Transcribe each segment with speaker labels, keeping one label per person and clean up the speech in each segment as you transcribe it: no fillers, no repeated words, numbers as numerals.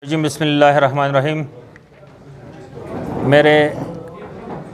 Speaker 1: जी बिस्मिल्लाहिर्रहमानिर्रहीम। मेरे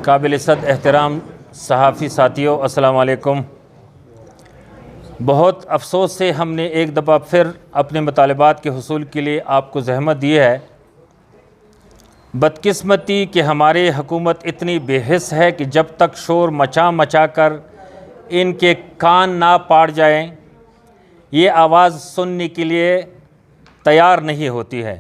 Speaker 1: काबिल इज़्ज़त एहतराम सहाफ़ी साथियों, अस्सलाम वालेकुम। बहुत अफसोस से हमने एक दफ़ा फिर अपने मुतालबात के हुसूल के लिए आपको ज़हमत दी है। बदकिस्मती कि हमारी हुकूमत इतनी बेहिस है कि जब तक शोर मचा कर इनके कान ना पाड़ जाएं, ये आवाज़ सुनने के लिए तैयार नहीं होती है।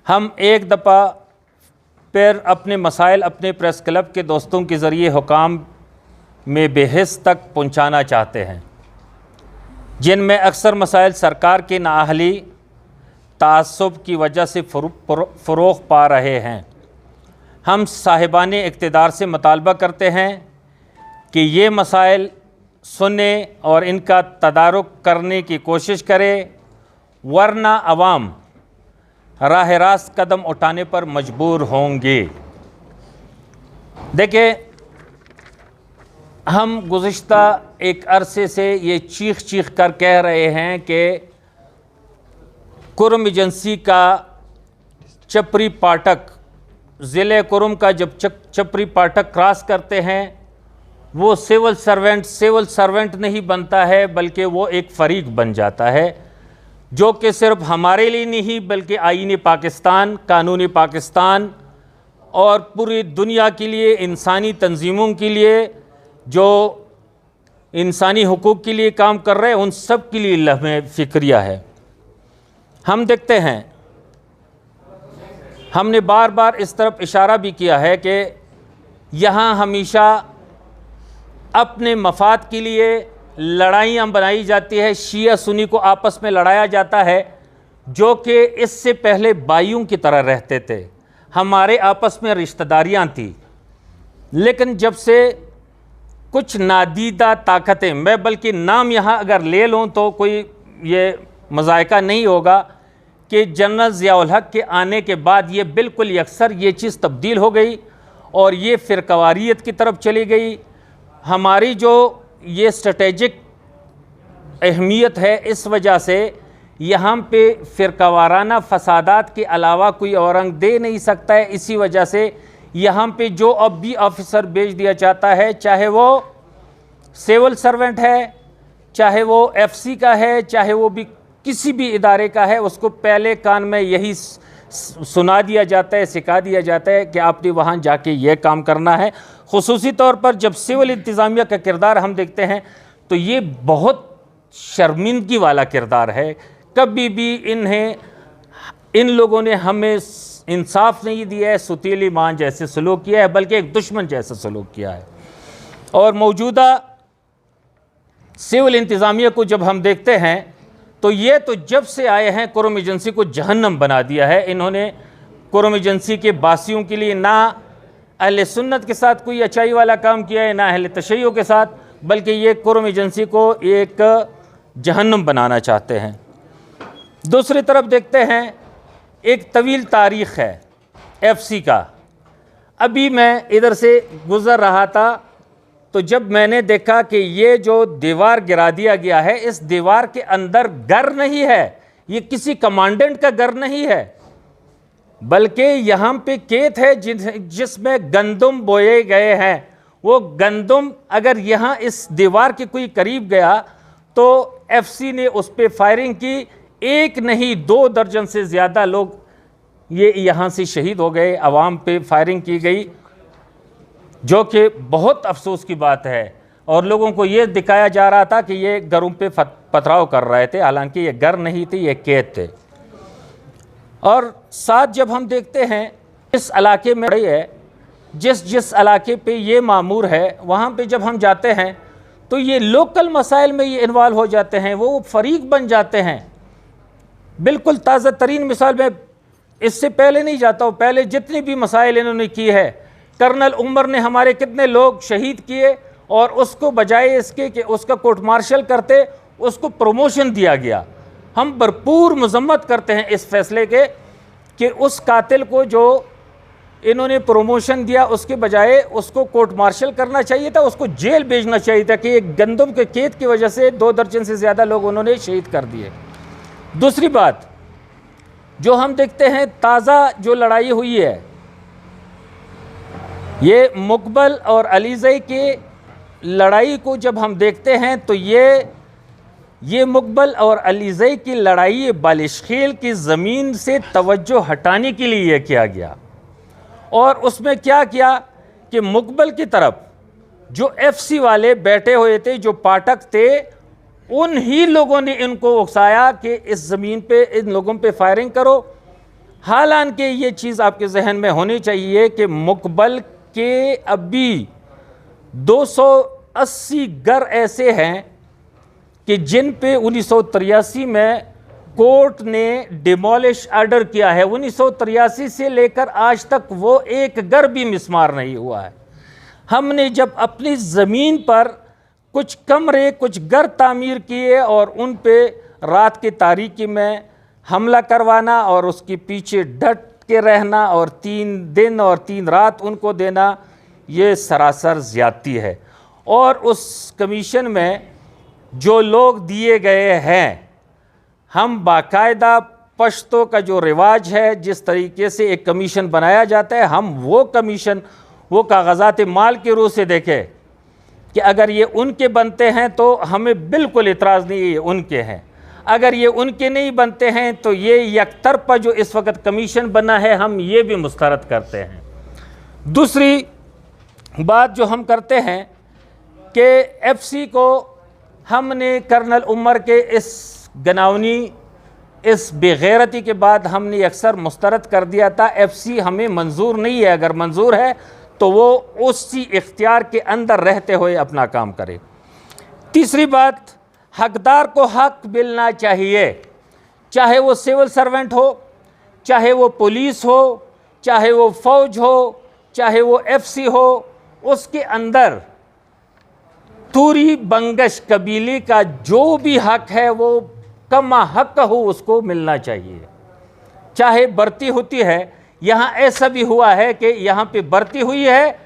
Speaker 1: हम एक दफ़ा फिर अपने मसाइल अपने प्रेस क्लब के दोस्तों के ज़रिए हुकाम में बेहिस तक पहुंचाना चाहते हैं, जिनमें अक्सर मसाइल सरकार की नाअहली तासुब की वजह से फ़रोग़ पा रहे हैं। हम साहिबाने इक़्तिदार से मुतालबा करते हैं कि ये मसाइल सुने और इनका तदारुक करने की कोशिश करें, वरना अवाम राह रास्त कदम उठाने पर मजबूर होंगे। देखिए, हम गुज़िश्ता एक अरसे से ये चीख कर कह रहे हैं कि कुर्म एजेंसी का चपरी फाटक, ज़िले कुर्म का जब चपरी फाटक क्रॉस करते हैं, वो सिविल सर्वेंट नहीं बनता है, बल्कि वो एक फ़रीक बन जाता है, जो कि सिर्फ हमारे लिए नहीं बल्कि आईन पाकिस्तान, कानून पाकिस्तान और पूरी दुनिया के लिए, इंसानी तंजीमों के लिए, जो इंसानी हुकूक के लिए काम कर रहे हैं, उन सब के लिए लम्हे फ़िक्रिया है। हम देखते हैं, हमने बार बार इस तरफ इशारा भी किया है कि यहाँ हमेशा अपने मफाद के लिए लड़ाइयाँ बनाई जाती है, शिया सुन्नी को आपस में लड़ाया जाता है, जो कि इससे पहले बाइयों की तरह रहते थे। हमारे आपस में रिश्तेदारियाँ थी, लेकिन जब से कुछ नादीदा ताकतें, मैं बल्कि नाम यहाँ अगर ले लूँ तो कोई ये मज़ायका नहीं होगा कि जनरल ज़ियाउल हक़ के आने के बाद ये बिल्कुल यकसर ये चीज़ तब्दील हो गई और ये फ़िरक़वारियत की तरफ चली गई। हमारी जो ये स्ट्रेटेजिक अहमियत है, इस वजह से यहाँ पे फ़िरक़ावाराना फ़सादात के अलावा कोई और रंग दे नहीं सकता है। इसी वजह से यहाँ पे जो अब भी ऑफिसर भेज दिया जाता है, चाहे वो सिविल सर्वेंट है, चाहे वो एफसी का है, चाहे वो भी किसी भी इदारे का है, उसको पहले कान में यही सुना दिया जाता है, सिखा दिया जाता है कि आपने वहाँ जाके ये काम करना है। ख़ुसूसी तौर पर जब सिविल इंतज़ामिया का किरदार हम देखते हैं तो ये बहुत शर्मिंदगी वाला किरदार है। कभी भी इन लोगों ने हमें इंसाफ नहीं दिया है, सुतीली मान जैसे सलूक किया है, बल्कि एक दुश्मन जैसा सलूक किया है। और मौजूदा सिविल इंतज़ामिया को जब हम देखते हैं तो ये तो जब से आए हैं कुर्म एजेंसी को जहन्नम बना दिया है। इन्होंने कुर्म एजेंसी के बासियों के लिए ना अहले सुन्नत के साथ कोई अच्छाई वाला काम किया है, ना अहले तशय्युअ के साथ, बल्कि ये कुर्म एजेंसी को एक जहन्नम बनाना चाहते हैं। दूसरी तरफ देखते हैं, एक तवील तारीख़ है एफसी का। अभी मैं इधर से गुज़र रहा था तो जब मैंने देखा कि ये जो दीवार गिरा दिया गया है, इस दीवार के अंदर घर नहीं है, ये किसी कमांडेंट का घर नहीं है, बल्कि यहाँ पे खेत है जिसमें गंदम बोए गए हैं। वो गंदम अगर यहाँ इस दीवार के कोई करीब गया तो एफसी ने उस पर फायरिंग की। एक नहीं 2 दर्जन से ज़्यादा लोग ये यहाँ से शहीद हो गए, अवाम पे फायरिंग की गई, जो कि बहुत अफसोस की बात है। और लोगों को ये दिखाया जा रहा था कि ये घरों पे पथराव कर रहे थे, हालांकि ये घर नहीं थे, ये खेत थे। और साथ जब हम देखते हैं इस इलाके में है, जिस इलाके पे ये मामूर है, वहाँ पे जब हम जाते हैं तो ये लोकल मसाइल में ये इन्वॉल्व हो जाते हैं, वो फ़रीक बन जाते हैं। बिल्कुल ताज़ा तरीन मिसाल में इससे पहले नहीं जाता हूँ, पहले जितनी भी मसाइल इन्होंने की है, कर्नल उमर ने हमारे कितने लोग शहीद किए और उसको बजाय इसके कि उसका कोर्ट मार्शल करते, उसको प्रमोशन दिया गया। हम भरपूर मजम्मत करते हैं इस फैसले के कि उस कातिल को जो इन्होंने प्रमोशन दिया, उसके बजाय उसको कोर्ट मार्शल करना चाहिए था, उसको जेल भेजना चाहिए था कि एक गंदम के खेत की वजह से 2 दर्जन से ज़्यादा लोग उन्होंने शहीद कर दिए। दूसरी बात, जो हम देखते हैं ताज़ा जो लड़ाई हुई है, ये मुकबल और अलीज़ई की लड़ाई को जब हम देखते हैं तो ये मुकबल और अलीज़ई की लड़ाई बालिशखेल की ज़मीन से तवज्जो हटाने के लिए यह किया गया। और उसमें क्या किया कि मुकबल की तरफ जो एफसी वाले बैठे हुए थे, जो पाठक थे, उन ही लोगों ने इनको उकसाया कि इस ज़मीन पे इन लोगों पे फायरिंग करो। हालांकि ये चीज़ आपके जहन में होनी चाहिए कि मुकबल के अभी 280 घर ऐसे हैं कि जिन पे 1983 में कोर्ट ने डिमोलिश ऑर्डर किया है। 1983 से लेकर आज तक वो एक घर भी मिसमार नहीं हुआ है। हमने जब अपनी ज़मीन पर कुछ कमरे, कुछ घर तामीर किए और उन पे रात की तारीकी में हमला करवाना और उसके पीछे डट के रहना और 3 दिन और 3 रात उनको देना, ये सरासर ज़्यादती है। और उस कमीशन में जो लोग दिए गए हैं, हम बाकायदा पश्तो का जो रिवाज है, जिस तरीके से एक कमीशन बनाया जाता है, हम वो कमीशन वो कागज़ात माल के रूह से देखें कि अगर ये उनके बनते हैं तो हमें बिल्कुल इतराज़ नहीं है, ये उनके हैं। अगर ये उनके नहीं बनते हैं तो ये यकतरफा जो इस वक्त कमीशन बना है, हम ये भी मुस्तरद करते हैं। दूसरी बात जो हम करते हैं कि एफसी को हमने कर्नल उमर के इस गनावनी, इस बेगैरती के बाद हमने अक्सर मुस्तरद कर दिया था। एफसी हमें मंजूर नहीं है, अगर मंजूर है तो वो उसी इख्तियार के अंदर रहते हुए अपना काम करे। तीसरी बात, हकदार को हक मिलना चाहिए, चाहे वो सिविल सर्वेंट हो, चाहे वो पुलिस हो, चाहे वो फ़ौज हो, चाहे वो एफसी हो। उसके अंदर तूरी बंगश कबीले का जो भी हक है वो कमा हक हो, उसको मिलना चाहिए। चाहे भर्ती होती है, यहाँ ऐसा भी हुआ है कि यहाँ पे भर्ती हुई है,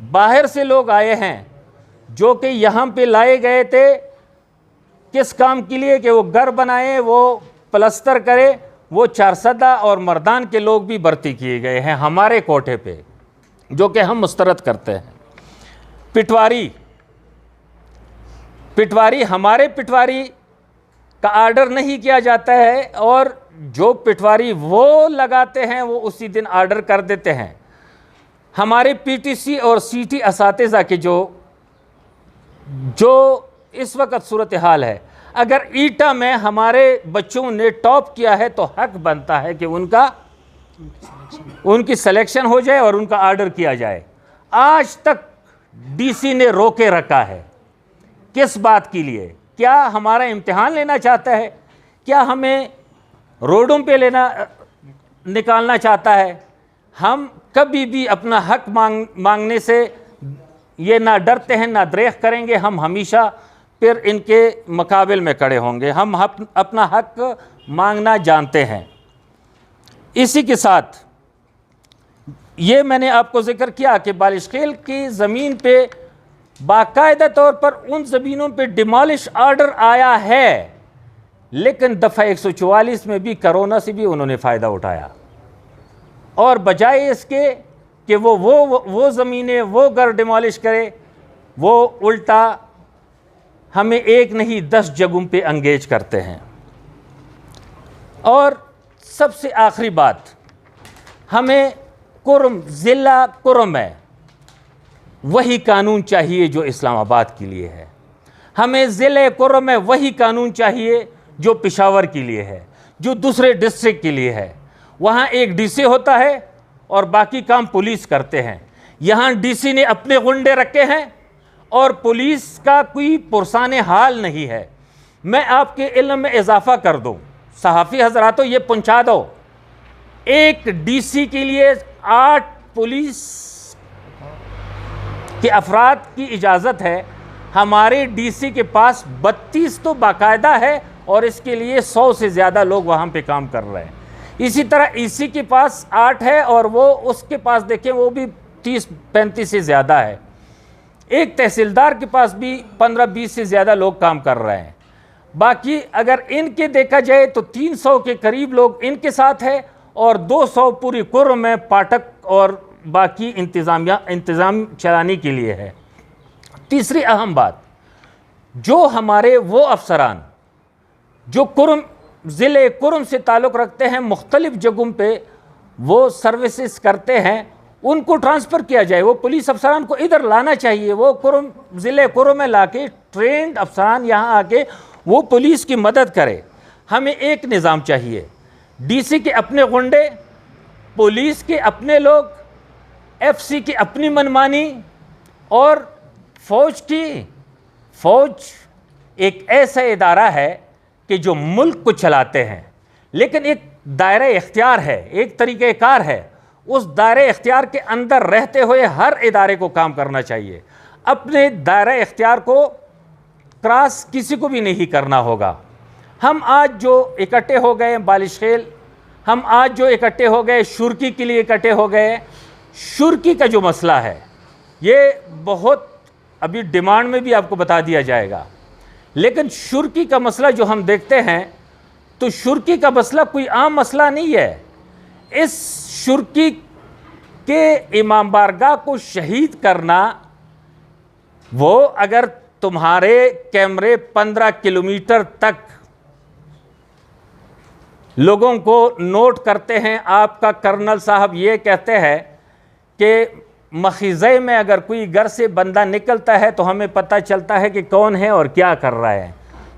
Speaker 1: बाहर से लोग आए हैं जो कि यहाँ पे लाए गए थे किस काम के लिए, कि वो घर बनाए, वो प्लस्तर करे। वो चारसदा और मर्दान के लोग भी भर्ती किए गए हैं हमारे कोटे पे, जो कि हम मुस्तरद करते हैं। पिटवारी हमारे पिटवारी का आर्डर नहीं किया जाता है, और जो पिटवारी वो लगाते हैं वो उसी दिन आर्डर कर देते हैं। हमारे पीटीसी और सीटी असातिज़ा के जो इस वक्त सूरत हाल है, अगर ईटा में हमारे बच्चों ने टॉप किया है तो हक बनता है कि उनकी सिलेक्शन हो जाए और उनका आर्डर किया जाए। आज तक डीसी ने रोके रखा है, किस बात के लिए? क्या हमारा इम्तिहान लेना चाहता है? क्या हमें रोडों पे निकालना चाहता है? हम कभी भी अपना हक मांगने से ये ना डरते हैं ना दरेख करेंगे। हम हमेशा फिर इनके मुकाबिल में खड़े होंगे। हम अपना हक मांगना जानते हैं। इसी के साथ ये मैंने आपको जिक्र किया कि बालिशखेल की ज़मीन पे बाकायदा तौर पर उन ज़मीनों पे डिमोलिश ऑर्डर आया है, लेकिन दफ़ा 144 में भी कोरोना से भी उन्होंने फ़ायदा उठाया, और बजाय इसके कि वो ज़मीनें, वो घर डिमोलिश करे, वो उल्टा हमें एक नहीं 10 जगहों पे एंगेज करते हैं। और सबसे आखिरी बात, हमें ज़िला कुर्म में वही कानून चाहिए जो इस्लामाबाद के लिए है। हमें ज़िले कुर्म में वही कानून चाहिए जो पेशावर के लिए है, जो दूसरे डिस्ट्रिक्ट के लिए है। वहाँ एक डीसी होता है और बाकी काम पुलिस करते हैं। यहाँ डीसी ने अपने गुंडे रखे हैं और पुलिस का कोई पुरसाने हाल नहीं है। मैं आपके इल्म में इजाफा कर दूँ, सहाफ़ी हज़रातों ये पहुँचा दो, एक डीसी के लिए 8 पुलिस के अफराद की इजाज़त है। हमारे डीसी के पास 32 तो बाकायदा है, और इसके लिए 100 से ज़्यादा लोग वहाँ पे काम कर रहे हैं। इसी तरह ईसी के पास 8 है, और वो उसके पास देखें वो भी 30-35 से ज़्यादा है। एक तहसीलदार के पास भी 15-20 से ज़्यादा लोग काम कर रहे हैं। बाकी अगर इनके देखा जाए तो 300 के करीब लोग इनके साथ है और 200 पूरी कुर्म में पाठक और बाकी इंतज़ाम चलाने के लिए है। तीसरी अहम बात, जो हमारे वो अफसरान जो कुर्म ज़िले कुर्म से ताल्लुक़ रखते हैं, मुख्तलिफ़ जगहों पे वो सर्विसेज करते हैं, उनको ट्रांसफ़र किया जाए। वो पुलिस अफसरान को इधर लाना चाहिए। वो कुर्म ज़िले कुर्म में लाके ट्रेंड अफसरान यहाँ आके वो पुलिस की मदद करे। हमें एक निज़ाम चाहिए, डीसी के अपने गुंडे, पुलिस के अपने लोग, एफसी की अपनी मनमानी और फ़ौज एक ऐसा इदारा है कि जो मुल्क को चलाते हैं, लेकिन एक दायरा इख्तियार है, एक तरीक़ेकार है। उस दायरे इख्तियार के अंदर रहते हुए हर इदारे को काम करना चाहिए। अपने दायरा इख्तियार को क्रॉस किसी को भी नहीं करना होगा। हम आज जो इकट्ठे हो गए बालिश खेल, हम आज जो इकट्ठे हो गए शुर्की के लिए इकट्ठे हो गए, शुर्की का जो मसला है ये बहुत अभी डिमांड में भी आपको बता दिया जाएगा। लेकिन शुर्की का मसला जो हम देखते हैं तो शुर्की का मसला कोई आम मसला नहीं है। इस शुर्की के इमाम बारगाह को शहीद करना, वो अगर तुम्हारे कैमरे 15 किलोमीटर तक लोगों को नोट करते हैं, आपका कर्नल साहब ये कहते हैं कि मखीज़े में अगर कोई घर से बंदा निकलता है तो हमें पता चलता है कि कौन है और क्या कर रहा है,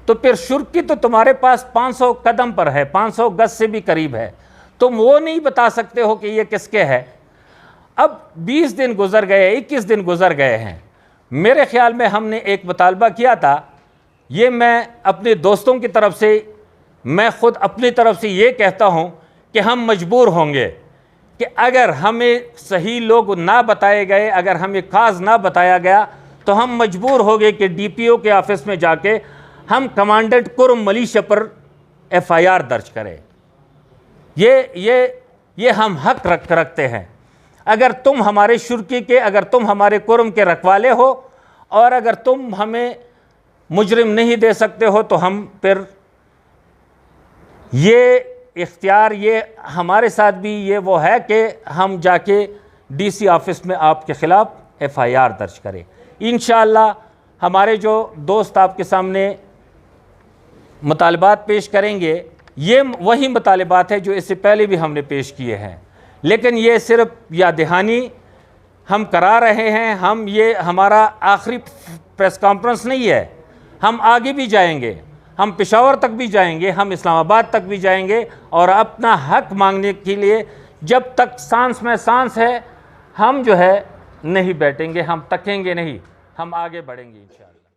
Speaker 1: तो फिर शुर्की तो तुम्हारे पास 500 कदम पर है, 500 गज से भी करीब है, तुम वो नहीं बता सकते हो कि ये किसके है। अब 20 दिन गुजर गए, 21 दिन गुजर गए हैं। मेरे ख्याल में हमने एक मुतालबा किया था, ये मैं अपने दोस्तों की तरफ से, मैं ख़ुद अपनी तरफ से ये कहता हूँ कि हम मजबूर होंगे कि अगर हमें सही लोग ना बताए गए, अगर हमें काज ना बताया गया, तो हम मजबूर हो गए कि डीपीओ के ऑफिस में जाके हम कमांडेंट कुर्म मलीशिया पर एफआईआर दर्ज करें। ये हम हक रखते हैं। अगर तुम हमारे शुर्की के, अगर तुम हमारे कुर्म के रखवाले हो और अगर तुम हमें मुजरिम नहीं दे सकते हो, तो हम फिर ये इख्तियार, ये हमारे साथ भी ये वो है कि हम जाके डीसी ऑफिस में आपके ख़िलाफ़ एफआईआर दर्ज करें। इंशाअल्लाह हमारे जो दोस्त आपके सामने मुतालबात पेश करेंगे, ये वही मुतालबात है जो इससे पहले भी हमने पेश किए हैं, लेकिन ये सिर्फ याद दहानी हम करा रहे हैं। हम ये हमारा आखिरी प्रेस कॉन्फ्रेंस नहीं है, हम आगे भी जाएंगे, हम पेशावर तक भी जाएंगे, हम इस्लामाबाद तक भी जाएंगे और अपना हक मांगने के लिए जब तक सांस में सांस है हम जो है नहीं बैठेंगे, हम तकेंगे नहीं, हम आगे बढ़ेंगे इंशाअल्लाह।